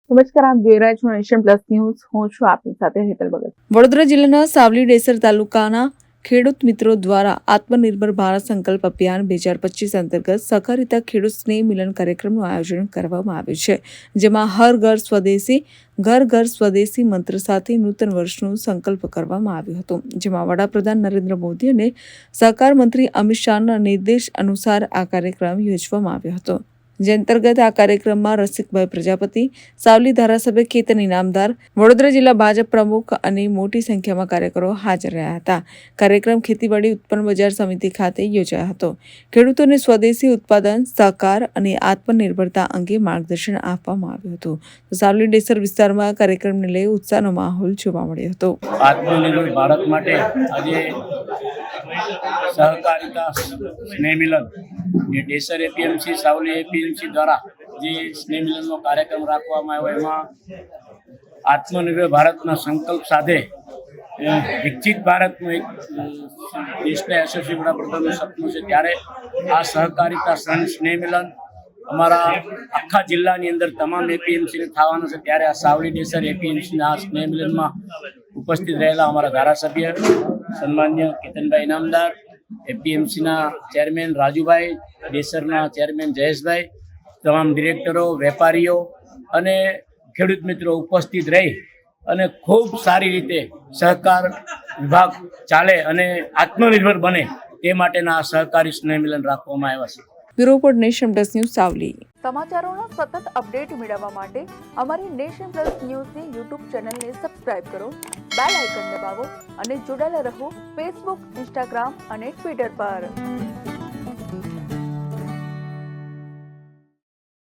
નમસ્કાર, આપ જોઈ રહ્યા છો નેશન પ્લસ ન્યૂઝ. હું છું આપની સાથે હેતલ ભગત. વડોદરા જિલ્લાના સાવલી ડેસર તાલુકાના ખેડૂત મિત્રો દ્વારા આત્મનિર્ભર ભારત સંકલ્પ અભિયાન 2025 અંતર્ગત સહકારિતા ખેડૂત સ્નેહ મિલન કાર્યક્રમનું આયોજન કરવામાં આવ્યું છે, જેમાં હર ઘર સ્વદેશી ઘર ઘર સ્વદેશી મંત્ર સાથે નૂતન વર્ષનો સંકલ્પ કરવામાં આવ્યો હતો. જેમાં વડાપ્રધાન નરેન્દ્ર મોદી અને સહકાર મંત્રી અમિત શાહના નિર્દેશ અનુસાર આ કાર્યક્રમ યોજવામાં આવ્યો હતો. જે અંતર્ગત આ કાર્યક્રમમાં રસિકભાઈ પ્રજાપતિ, સાવલી ધારાસભ્ય, કેતન ઇનામદાર, વડોદરા જિલ્લા ભાજપ પ્રમુખ અને મોટી સંખ્યામાં કાર્યકરો હાજર રહ્યા હતા. કાર્યક્રમ ખેતીવાડી ઉત્પન્ન બજાર સમિતિ ખાતે યોજાયો હતો. ખેડૂતોને સ્વદેશી ઉત્પાદન, સહકાર અને આત્મનિર્ભરતા અંગે માર્ગદર્શન આપવામાં આવ્યું હતું. તો સાવલી ડેસર વિસ્તારમાં કાર્યક્રમને લઈ ઉત્સાહનો માહોલ જોવા મળ્યો હતો. આત્મનિર્ભર ભારત માટે આજે સહકારિતા સ્નેહ મિલન એ ડેસર એપીએમસી સાવલી એપીએમસી દ્વારા જે સ્નેહ મિલનનો કાર્યક્રમ રાખવામાં આવ્યો, એમાં આત્મનિર્ભર ભારતના સંકલ્પ સાથે વિકસિત ભારતનું એક દેશના યશસ્વી વડાપ્રધાનનું સપનું છે. ત્યારે આ સહકારિતા સ્નેહ મિલન અમારા આખા જિલ્લાની અંદર તમામ એપીએમસીને થવાનું છે. ત્યારે આ સાવલી ડેસર એપીએમસીના આ સ્નેહ મિલનમાં ઉપસ્થિત રહેલા અમારા ધારાસભ્ય સન્માન્ય કેતનભાઈ ઇનામદાર, એપીએમસીના ચેરમેન રાજુભાઈ, ડેસરના ચેરમેન જયેશભાઈ, તમામ ડિરેક્ટરો, વેપારીઓ અને ખેડૂત મિત્રો ઉપસ્થિત રહી અને ખૂબ સારી રીતે સહકાર વિભાગ ચાલે અને આત્મનિર્ભર બને તે માટેના આ સહકારી સ્નેહ મિલન રાખવામાં આવ્યા છે. Bureau report, Nation plus news, Savli. સમાચારોના સતત અપડેટ મેળવવા માટે અમારી નેશન પ્લસ ન્યૂઝની યુટ્યુબ ચેનલને સબસ્ક્રાઇબ કરો, બેલ આઇકન દબાવો અને જોડાયેલા રહો ફેસબુક, ઇન્સ્ટાગ્રામ અને ટ્વિટર પર.